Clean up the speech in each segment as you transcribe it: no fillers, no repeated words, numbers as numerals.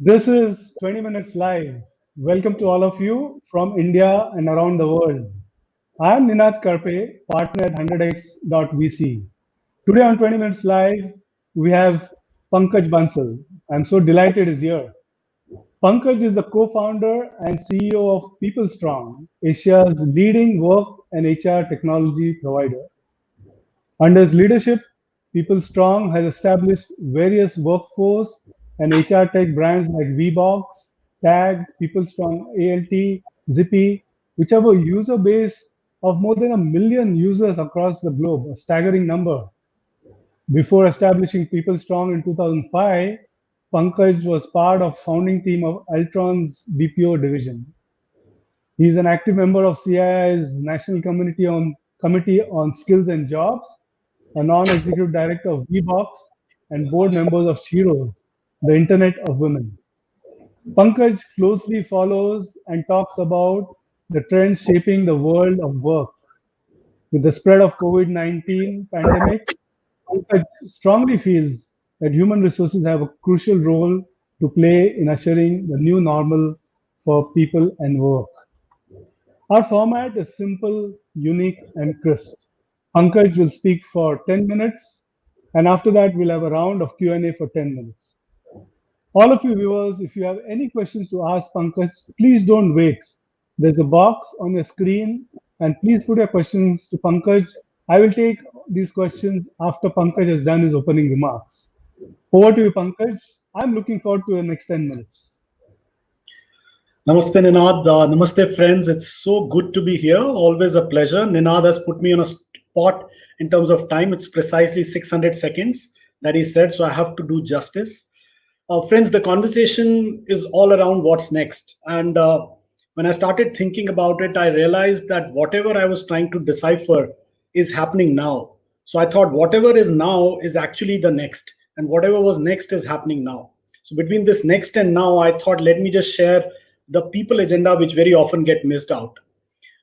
This is 20 Minutes Live. Welcome to all of you from India and around the world. I am Ninad Karpe, partner at 100x.vc. Today on 20 Minutes Live, we have Pankaj Bansal. I'm so delighted he's here. Pankaj is the co-founder and CEO of PeopleStrong, Asia's leading work and HR technology provider. Under his leadership, PeopleStrong has established various workforce and HR tech brands like VBox, Tag, PeopleStrong ALT, Zippy, which have a user base of more than 1 million users across the globe, a staggering number. Before establishing PeopleStrong in 2005, Pankaj was part of founding team of Altron's BPO division. He is an active member of CII's National Committee on Skills and Jobs, a non-executive director of VBox, and board members of Cheetos, the Internet of Women. Pankaj closely follows and talks about the trends shaping the world of work. With the spread of COVID-19 pandemic, Pankaj strongly feels that human resources have a crucial role to play in ushering the new normal for people and work. Our format is simple, unique, and crisp. Pankaj will speak for 10 minutes, and after that, we'll have a round of Q&A for 10 minutes. All of you viewers, if you have any questions to ask Pankaj, please don't wait. There's a box on your screen, and please put your questions to Pankaj. I will take these questions after Pankaj has done his opening remarks. Over to you, Pankaj. I'm looking forward to the next 10 minutes. Namaste, Ninad. Namaste, friends. It's so good to be here. Always a pleasure. Ninad has put me on a spot in terms of time. It's precisely 600 seconds that he said, so I have to do justice. Friends, the conversation is all around what's next. And when I started thinking about it, I realized that whatever I was trying to decipher is happening now. So I thought whatever is now is actually the next, and whatever was next is happening now. So between this next and now, I thought, let me just share the people agenda, which very often get missed out.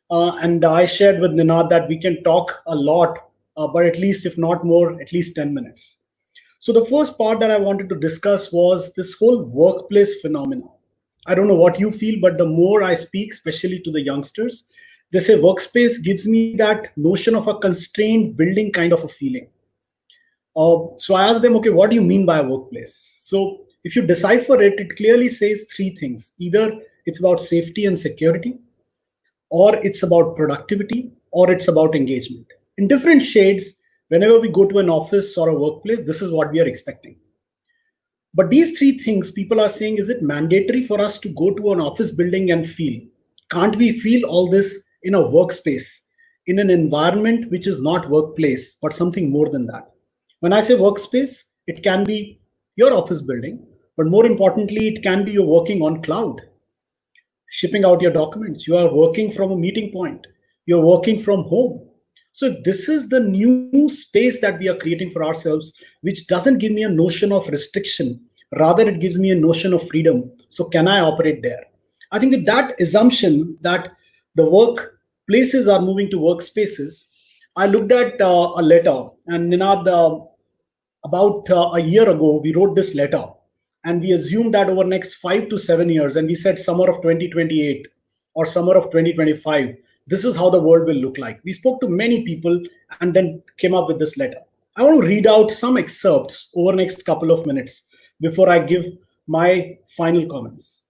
And I shared with Ninad that we can talk a lot, but at least, if not more, at least 10 minutes. So the first part that I wanted to discuss was this whole workplace phenomenon. I don't know what you feel, but the more I speak, especially to the youngsters, they say workspace gives me that notion of a constrained building kind of a feeling. So I asked them, okay, what do you mean by a workplace? So if you decipher it, it clearly says three things. Either it's about safety and security, or it's about productivity, or it's about engagement. In different shades, whenever we go to an office or a workplace, this is what we are expecting. But these three things, people are saying, is it mandatory for us to go to an office building and feel? Can't we feel all this in a workspace, in an environment which is not workplace, but something more than that? When I say workspace, it can be your office building, but more importantly, it can be you're working on cloud, shipping out your documents. You are working from a meeting point. You're working from home. So if this is the new space that we are creating for ourselves, which doesn't give me a notion of restriction, rather it gives me a notion of freedom. So can I operate there? I think with that assumption that the workplaces are moving to workspaces, I looked at a letter, and Ninad, about a year ago, we wrote this letter, and we assumed that over next 5 to 7 years, and we said summer of 2028 or summer of 2025, this is how the world will look like. We spoke to many people and then came up with this letter. I want to read out some excerpts over next couple of minutes before I give my final comments.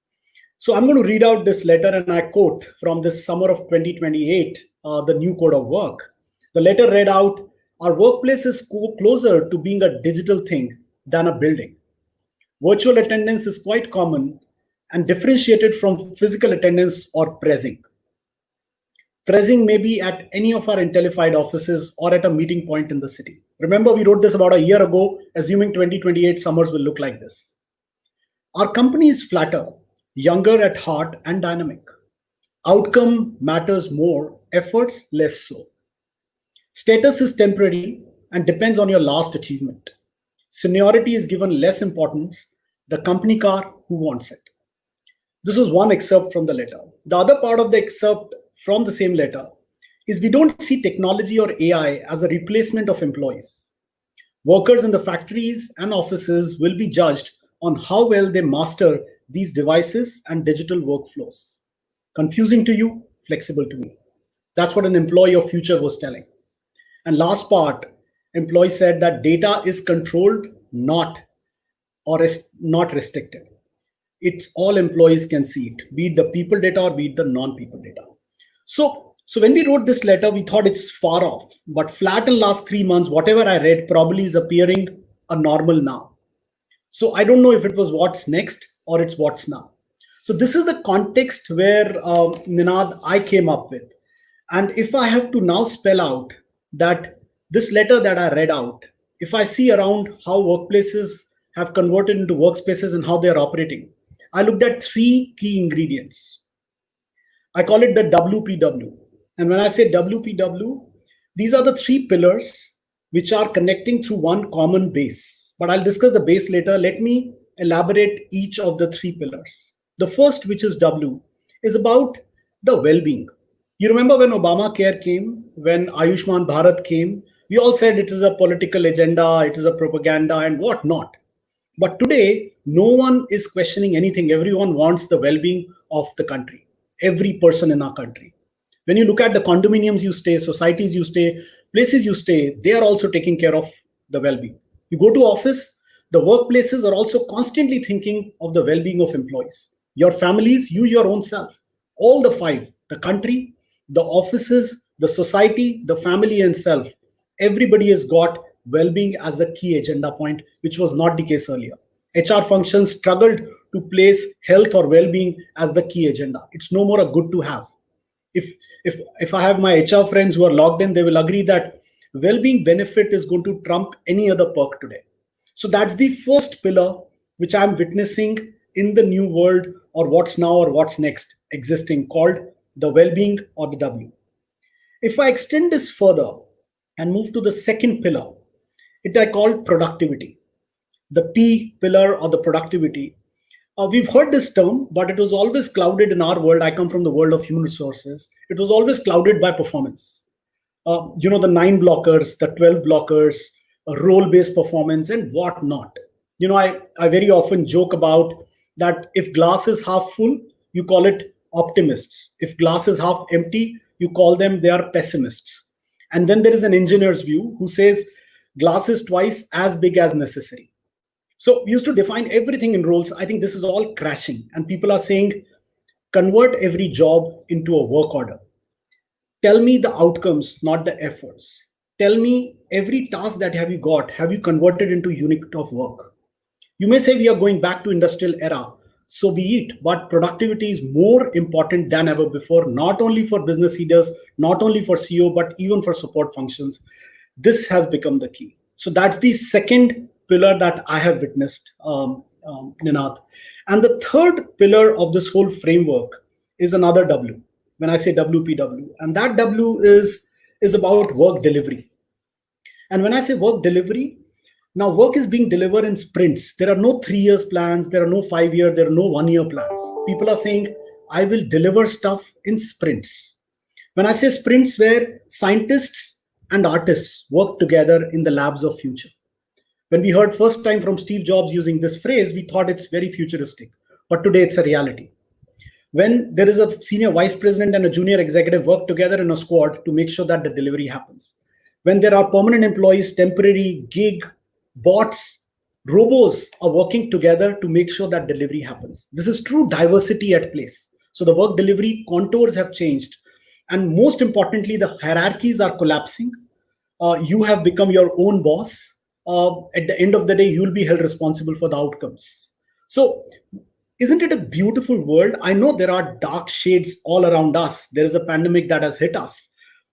So I'm going to read out this letter, and I quote from this summer of 2028, the new code of work. The letter read out, our workplace is closer to being a digital thing than a building. Virtual attendance is quite common and differentiated from physical attendance or pressing. Pressing may be at any of our Intellified offices or at a meeting point in the city. Remember, we wrote this about a year ago, assuming 2028 summers will look like this. Our company is flatter, younger at heart, and dynamic. Outcome matters more, efforts less so. Status is temporary and depends on your last achievement. Seniority is given less importance. The company car, who wants it? This was one excerpt from the letter. The other part of the excerpt from the same letter is we don't see technology or AI as a replacement of employees. Workers in the factories and offices will be judged on how well they master these devices and digital workflows. Confusing to you, flexible to me. That's what an employee of future was telling. And last part, employee said that data is controlled, not restricted. It's all employees can see it, be it the people data or be it the non-people data. So when we wrote this letter, we thought it's far off, but flat in last 3 months, whatever I read probably is appearing a normal now. So I don't know if it was what's next or it's what's now. So this is the context where Ninad, I came up with. And if I have to now spell out that this letter that I read out, if I see around how workplaces have converted into workspaces and how they are operating, I looked at three key ingredients. I call it the WPW. And when I say WPW, these are the three pillars which are connecting through one common base. But I'll discuss the base later. Let me elaborate each of the three pillars. The first, which is W, is about the well-being. You remember when Obamacare came, when Ayushman Bharat came, we all said it is a political agenda, it is a propaganda and whatnot. But today, no one is questioning anything. Everyone wants the well-being of the country, every person in our country. When you look at the condominiums you stay, societies you stay, places you stay, they are also taking care of the well-being. You go to office, the workplaces are also constantly thinking of the well-being of employees. Your families, you, your own self, all the five, the country, the offices, the society, the family and self, everybody has got well-being as the key agenda point, which was not the case earlier. HR functions struggled to place health or well-being as the key agenda. It's no more a good to have. If I have my HR friends who are logged in, they will agree that well-being benefit is going to trump any other perk today. So that's the first pillar which I'm witnessing in the new world, or what's now or what's next existing, called the well-being or the W. If I extend this further and move to the second pillar, it I call productivity. The P pillar or the productivity. We've heard this term, but it was always clouded in our world. I come from the world of human resources. It was always clouded by performance. The 9 blockers, the 12 blockers, role-based performance and whatnot. I very often joke about that if glass is half full, you call it optimists. If glass is half empty, you call them, they are pessimists. And then there is an engineer's view who says glass is twice as big as necessary. So we used to define everything in roles. I think this is all crashing. And people are saying, convert every job into a work order. Tell me the outcomes, not the efforts. Tell me every task that have you converted into unit of work? You may say we are going back to industrial era. So be it. But productivity is more important than ever before, not only for business leaders, not only for CEO, but even for support functions. This has become the key. So that's the second pillar that I have witnessed, Ninad. And the third pillar of this whole framework is another W. When I say WPW, and that W is about work delivery. And when I say work delivery, now work is being delivered in sprints. There are no 3 years plans. There are no 5 year. There are no 1 year plans. People are saying, I will deliver stuff in sprints. When I say sprints, where scientists and artists work together in the labs of future. When we heard first time from Steve Jobs using this phrase, we thought it's very futuristic, but today it's a reality. When there is a senior vice president and a junior executive work together in a squad to make sure that the delivery happens. When there are permanent employees, temporary, gig, bots, robos are working together to make sure that delivery happens. This is true diversity at place. So the work delivery contours have changed. And most importantly, the hierarchies are collapsing. You have become your own boss. At the end of the day, you'll be held responsible for the outcomes. So isn't it a beautiful world? I know there are dark shades all around us. There is a pandemic that has hit us,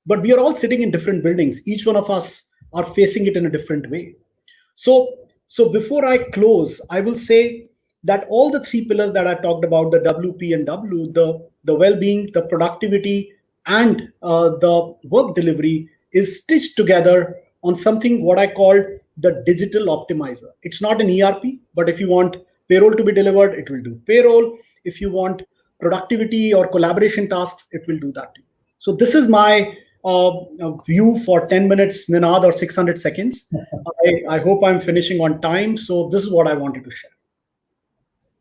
but we are all sitting in different buildings. Each one of us are facing it in a different way. So before I close, I will say that all the three pillars that I talked about, the WP and W, the well-being, the productivity, and the work delivery, is stitched together on something what I called the digital optimizer. It's not an ERP, but if you want payroll to be delivered, it will do payroll. If you want productivity or collaboration tasks, it will do that. So this is my view for 10 minutes, Ninad, or 600 seconds. I hope I'm finishing on time. So this is what I wanted to share.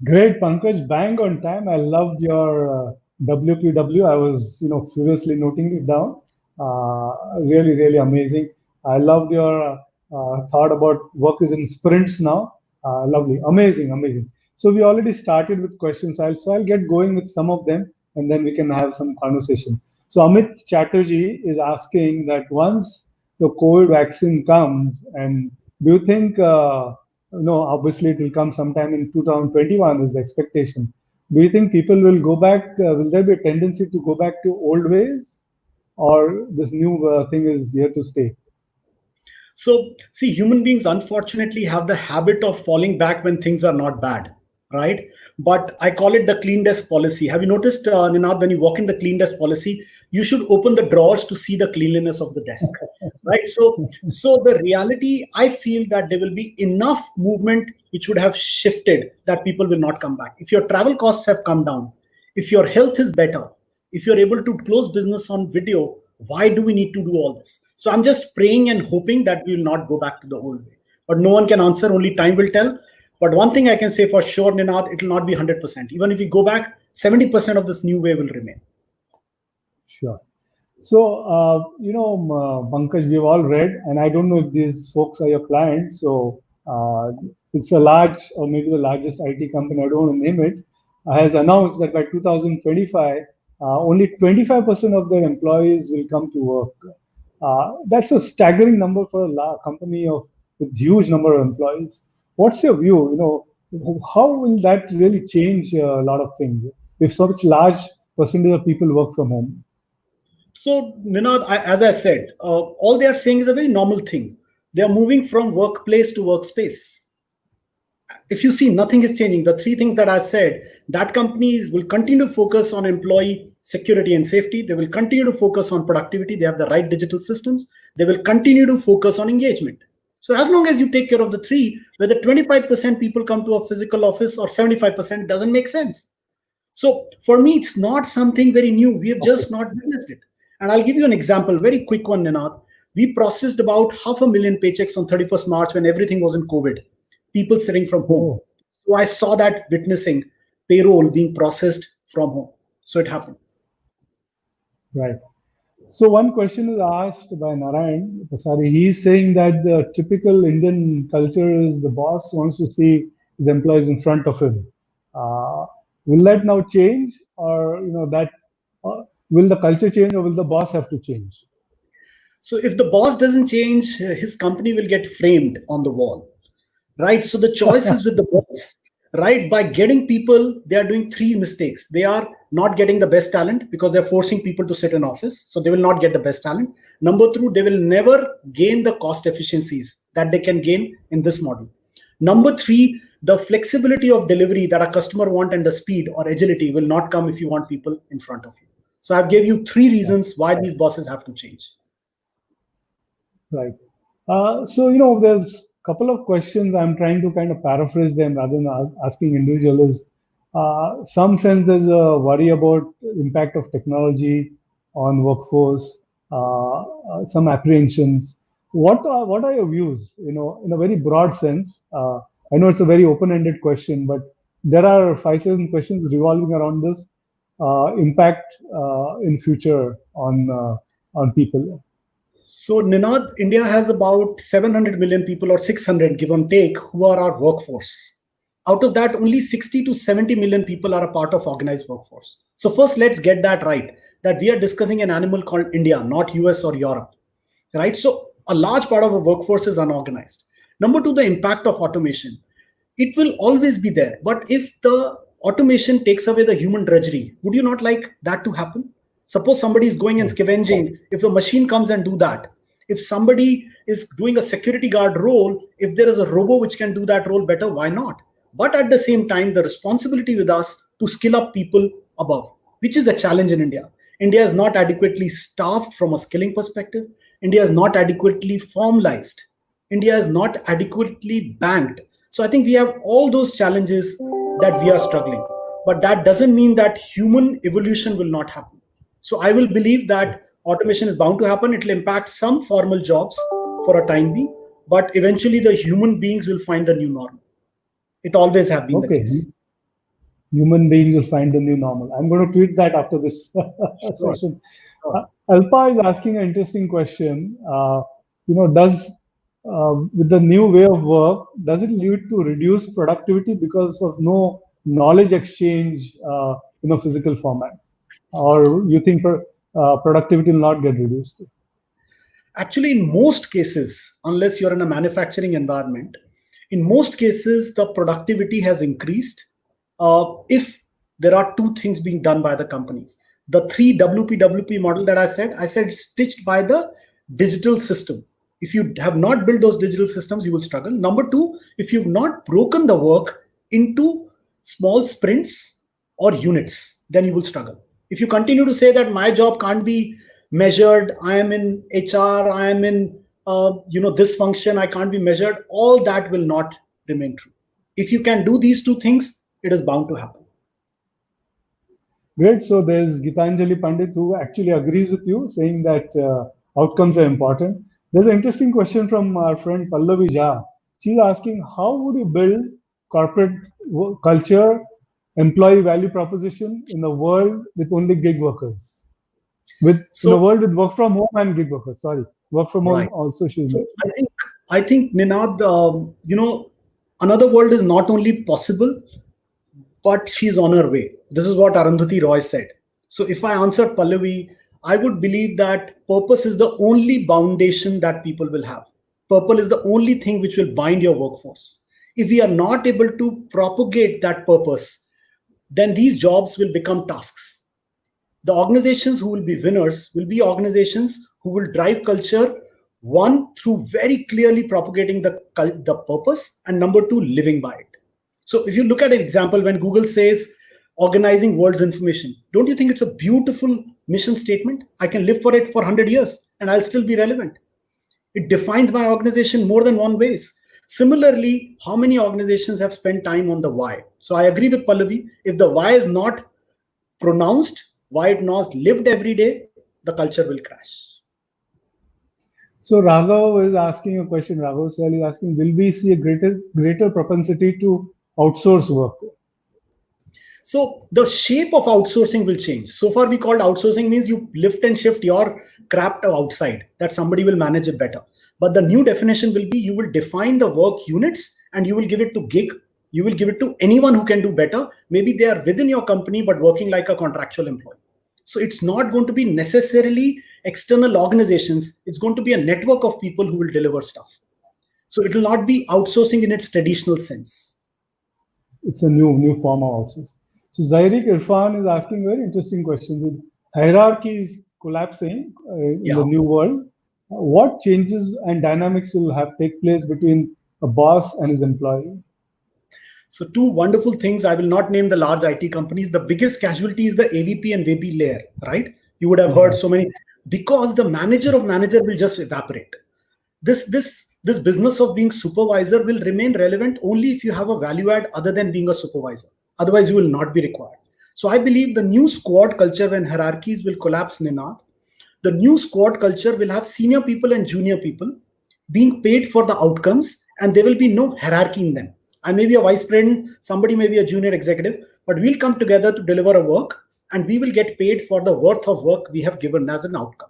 Great, Pankaj. Bang on time. I loved your WPW. I was, furiously noting it down. Really, really amazing. I loved your thought about work is in sprints now. Lovely, amazing, amazing. So we already started with questions. So I'll get going with some of them, and then we can have some conversation. So Amit Chatterjee is asking that once the COVID vaccine comes, and do you think? No, obviously it will come sometime in 2021 is the expectation. Do you think people will go back? Will there be a tendency to go back to old ways, or this new thing is here to stay? So, see, human beings unfortunately have the habit of falling back when things are not bad, right? But I call it the clean desk policy. Have you noticed, Ninad, when you walk in the clean desk policy, you should open the drawers to see the cleanliness of the desk, right? So the reality, I feel that there will be enough movement which would have shifted that people will not come back. If your travel costs have come down, if your health is better, if you're able to close business on video, why do we need to do all this? So I'm just praying and hoping that we will not go back to the old way. But no one can answer, only time will tell. But one thing I can say for sure, Ninad, it will not be 100%. Even if we go back, 70% of this new way will remain. Sure. So, Pankaj, we've all read, and I don't know if these folks are your clients. So, it's a large, or maybe the largest IT company, I don't want to name it, has announced that by 2025, only 25% of their employees will come to work. That's a staggering number for a company of with huge number of employees. What's your view? How will that really change a lot of things if such large percentage of people work from home? So, Ninad, as I said, all they are saying is a very normal thing. They are moving from workplace to workspace. If you see, nothing is changing. The three things that I said, that companies will continue to focus on employee security and safety. They will continue to focus on productivity. They have the right digital systems. They will continue to focus on engagement. So as long as you take care of the three, whether 25% people come to a physical office or 75% doesn't make sense. So for me, it's not something very new. We have Okay. just not witnessed it. And I'll give you an example, very quick one, Ninad. We processed about 500,000 paychecks on 31st March when everything was in COVID, people sitting from home. Oh, So I saw that witnessing payroll being processed from home. So it happened. right. So one question is asked by Narayan Pasari. He's saying that the typical Indian culture is the boss wants to see his employees in front of him. Uh, will that now change, or that will the culture change, or will the boss have to change? So if the boss doesn't change, his company will get framed on the wall, right? So the choice is with the boss, right? By getting people, they are doing three mistakes. They are not getting the best talent because they're forcing people to sit in office. So they will not get the best talent. Number two, they will never gain the cost efficiencies that they can gain in this model. Number three, the flexibility of delivery that a customer want and the speed or agility will not come if you want people in front of you. So I've gave you three reasons why these bosses have to change. Right. So, there's a couple of questions I'm trying to kind of paraphrase them rather than asking individual is some sense there's a worry about impact of technology on workforce, some apprehensions. What are your views? In a very broad sense. I know it's a very open-ended question, but there are 5, 7 questions revolving around this impact in future on people. So, Ninad, India has about 700 million people or 600, give or take, who are our workforce. Out of that, only 60 to 70 million people are a part of organized workforce. So first, let's get that right, that we are discussing an animal called India, not US or Europe, right? So a large part of our workforce is unorganized. Number two, the impact of automation. It will always be there. But if the automation takes away the human drudgery, would you not like that to happen? Suppose somebody is going and scavenging, if a machine comes and do that. If somebody is doing a security guard role, if there is a robo which can do that role better, why not? But at the same time, the responsibility with us to skill up people above, which is the challenge in India. India is not adequately staffed from a skilling perspective. India is not adequately formalized. India is not adequately banked. So I think we have all those challenges that we are struggling. But that doesn't mean that human evolution will not happen. So I will believe that automation is bound to happen. It will impact some formal jobs for a time being, but eventually the human beings will find the new norm. It always have been the Okay. case. Human beings will find the new normal. I'm going to tweet that after this Sure, session. sure. Alpa is asking an interesting question. Does with the new way of work, does it lead to reduced productivity because of no knowledge exchange physical format, or you think productivity will not get reduced? Actually, in most cases, unless you're in a manufacturing environment, in most cases, the productivity has increased if there are two things being done by the companies. The three WPWP model that I said stitched by the digital system. If you have not built those digital systems, you will struggle. Number two, if you've not broken the work into small sprints or units, then you will struggle. If you continue to say that my job can't be measured, I am in HR, I am in this function, I can't be measured, all that will not remain true. If you can do these two things, it is bound to happen. Great. So there's Gitanjali Pandit who actually agrees with you, saying that outcomes are important. There's an interesting question from our friend Pallavi Jha. She's asking, how would you build corporate culture, employee value proposition in a world with only gig workers? In a world with work from home and gig workers. Sorry, work from home right. also she's So I think Ninad, another world is not only possible, but she's on her way. This is what Arundhati Roy said. So if I answer Pallavi, I would believe that purpose is the only foundation that people will have. Purpose is the only thing which will bind your workforce. If we are not able to propagate that purpose, then these jobs will become tasks. The organizations who will be winners will be organizations who will drive culture, one, through very clearly propagating the purpose, and number two, living by it. So if you look at an example, when Google says organizing world's information, don't you think it's a beautiful mission statement? I can live for it for 100 years and I'll still be relevant. It defines my organization more than one ways. Similarly, how many organizations have spent time on the why? So I agree with Pallavi. If the why is not pronounced, why it not lived every day, the culture will crash. So Raghav is asking a question. Raghav Sel is asking, will we see a greater propensity to outsource work? So the shape of outsourcing will change. So far we called outsourcing means you lift and shift your crap to outside, that somebody will manage it better. But the new definition will be you will define the work units and you will give it to gig. You will give it to anyone who can do better. Maybe they are within your company, but working like a contractual employee. So it's not going to be necessarily external organizations. It's going to be a network of people who will deliver stuff. So it will not be outsourcing in its traditional sense. It's a new form of outsourcing. So Zairik Irfan is asking a very interesting question. With hierarchies collapsing in the new world, what changes and dynamics will take place between a boss and his employee? So two wonderful things. I will not name the large IT companies. The biggest casualty is the AVP and VP layer, right? You would have heard so many, because the manager of manager will just evaporate. This business of being supervisor will remain relevant only if you have a value add other than being a supervisor. Otherwise, you will not be required. So I believe the new squad culture, when hierarchies will collapse, Ninad, the new squad culture will have senior people and junior people being paid for the outcomes, and there will be no hierarchy in them. I may be a vice president, somebody may be a junior executive, but we'll come together to deliver a work and we will get paid for the worth of work we have given as an outcome.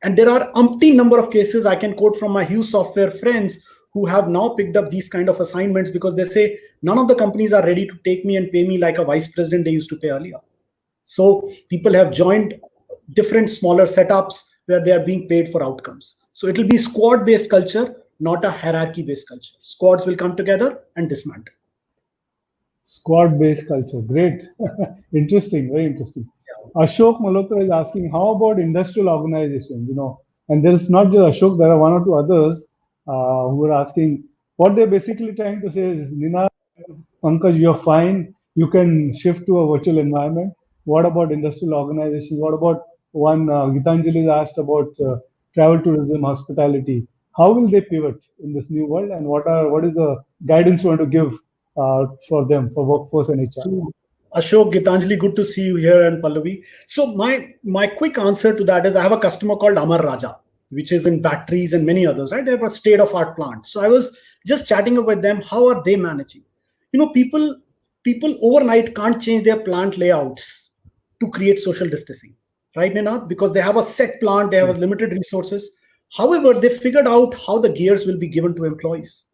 And there are umpteen number of cases I can quote from my Hughes Software friends who have now picked up these kind of assignments because they say none of the companies are ready to take me and pay me like a vice president they used to pay earlier. So people have joined different smaller setups where they are being paid for outcomes. So it will be squad-based culture, not a hierarchy-based culture. Squads will come together and dismantle. Squad-based culture, great. Interesting, very interesting. Ashok Malhotra is asking, how about industrial organizations? And there is not just Ashok, there are one or two others who are asking. What they're basically trying to say is, Nina, Pankaj, you're fine. You can shift to a virtual environment. What about industrial organizations? What about one Gitanjali asked about travel, tourism, hospitality? How will they pivot in this new world? And what is the guidance you want to give for them, for workforce and HR? Ashok, Gitanjali, good to see you here, and Pallavi. So my quick answer to that is I have a customer called Amar Raja, which is in batteries and many others, right? They have a state-of-art plant. So I was just chatting with them. How are they managing? People people overnight can't change their plant layouts to create social distancing, right, Ninad? Because they have a set plant, they have limited resources. However, they figured out how the gears will be given to employees,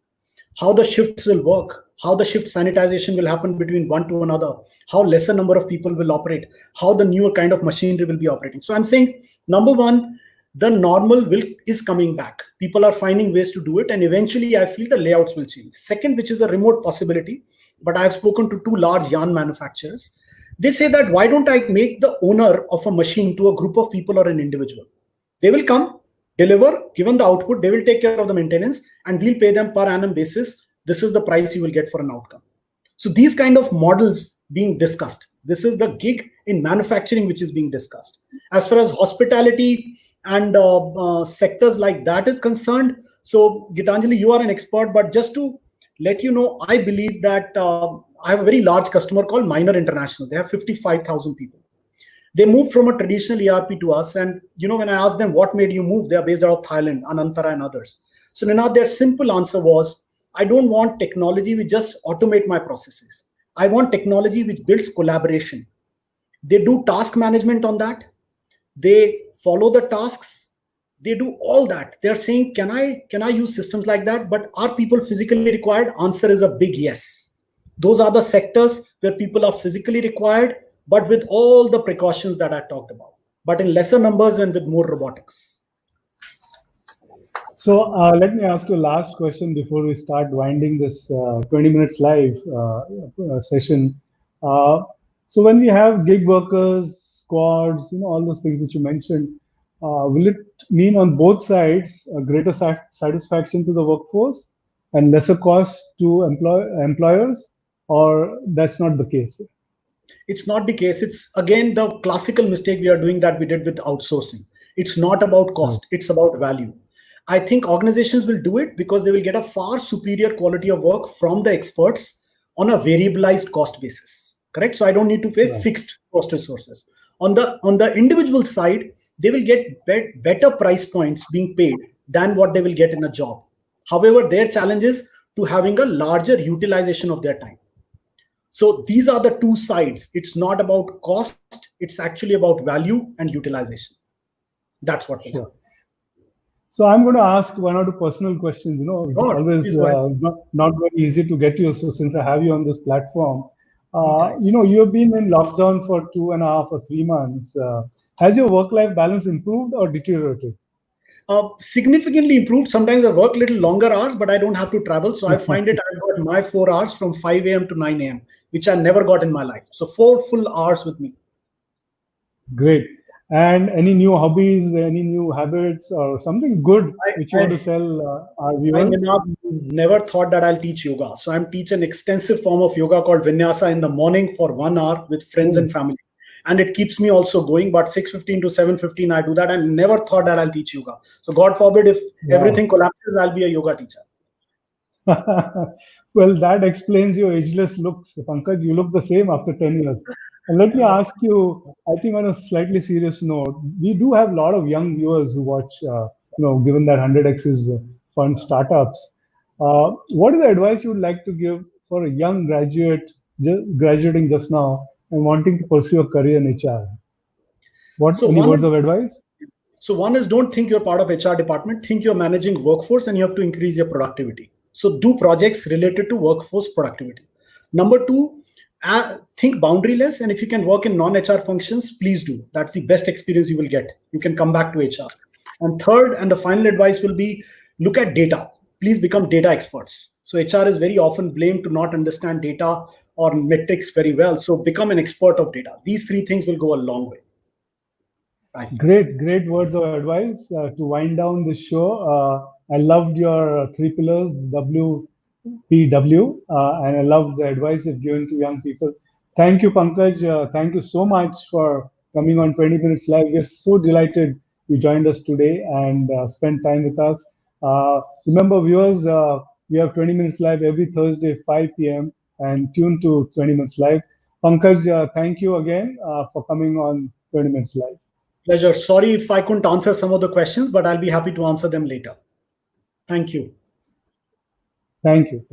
how the shifts will work, how the shift sanitization will happen between one to another, how lesser number of people will operate, how the newer kind of machinery will be operating. So I'm saying, number one, the normal will is coming back. People are finding ways to do it, and eventually I feel the layouts will change. Second, which is a remote possibility, but I have spoken to two large yarn manufacturers. They say that why don't I make the owner of a machine to a group of people or an individual? They will come, deliver, given the output, they will take care of the maintenance, and we'll pay them per annum basis. This is the price you will get for an outcome. So these kind of models being discussed. This is the gig in manufacturing which is being discussed. As far as hospitality and sectors like that is concerned, so Gitanjali, you are an expert, but just to let you know, I believe that I have a very large customer called Minor International. They have 55,000 people. They moved from a traditional ERP to us, and when I asked them what made you move, they are based out of Thailand, Anantara and others. So Ninad, their simple answer was, I don't want technology which just automate my processes. I want technology which builds collaboration. They do task management on that. They follow the tasks. They do all that. They're saying, can I use systems like that? But are people physically required? Answer is a big yes. Those are the sectors where people are physically required, but with all the precautions that I talked about, but in lesser numbers and with more robotics. So let me ask you a last question before we start winding this 20 minutes live session. So when we have gig workers, squads, all those things that you mentioned, will it mean on both sides a greater satisfaction to the workforce and lesser cost to employers, or that's not the case? It's not the case. It's again the classical mistake we are doing that we did with outsourcing. It's not about cost, it's about value. I think organizations will do it because they will get a far superior quality of work from the experts on a variabilized cost basis. Correct? So I don't need to pay fixed cost resources. On the individual side, they will get better price points being paid than what they will get in a job. However, their challenge is to having a larger utilization of their time. So these are the two sides. It's not about cost. It's actually about value and utilization. That's what we have. So I'm going to ask one or two personal questions. It's always not very easy to get you. So since I have you on this platform, you have been in lockdown for 2.5 or 3 months. Has your work-life balance improved or deteriorated? Significantly improved. Sometimes I work a little longer hours, but I don't have to travel. So I find it I've got my 4 hours from 5 a.m. to 9 a.m., which I never got in my life. So 4 full hours with me. Great. And any new hobbies, any new habits, or something good which you want to tell our viewers? I never thought that I'll teach yoga. So I'm teaching an extensive form of yoga called Vinyasa in the morning for 1 hour with friends and family. And it keeps me also going. But 6:15 to 7:15, I do that. I never thought that I'll teach yoga. So God forbid if everything collapses, I'll be a yoga teacher. Well, that explains your ageless looks, Pankaj. You look the same after 10 years. And let me ask you, I think on a slightly serious note, we do have a lot of young viewers who watch, given that 100x is fund startups. What is the advice you would like to give for a young graduate graduating just now and wanting to pursue a career in HR? Any words of advice? So one is, don't think you're part of HR department. Think you're managing workforce and you have to increase your productivity. So do projects related to workforce productivity. Number two, think boundaryless, and if you can work in non-HR functions, please do. That's the best experience you will get. You can come back to HR. And third, and the final advice will be, look at data. Please become data experts. So HR is very often blamed to not understand data or metrics very well. So become an expert of data. These 3 things will go a long way. Great words of advice to wind down this show. I loved your 3 pillars, WPW, and I love the advice you've given to young people. Thank you, Pankaj. Thank you so much for coming on 20 Minutes Live. We're so delighted you joined us today and spent time with us. Remember, viewers, we have 20 Minutes Live every Thursday, 5 p.m. and tune to 20 Minutes Live. Pankaj, thank you again for coming on 20 Minutes Live. Pleasure. Sorry if I couldn't answer some of the questions, but I'll be happy to answer them later. Thank you. Thank you.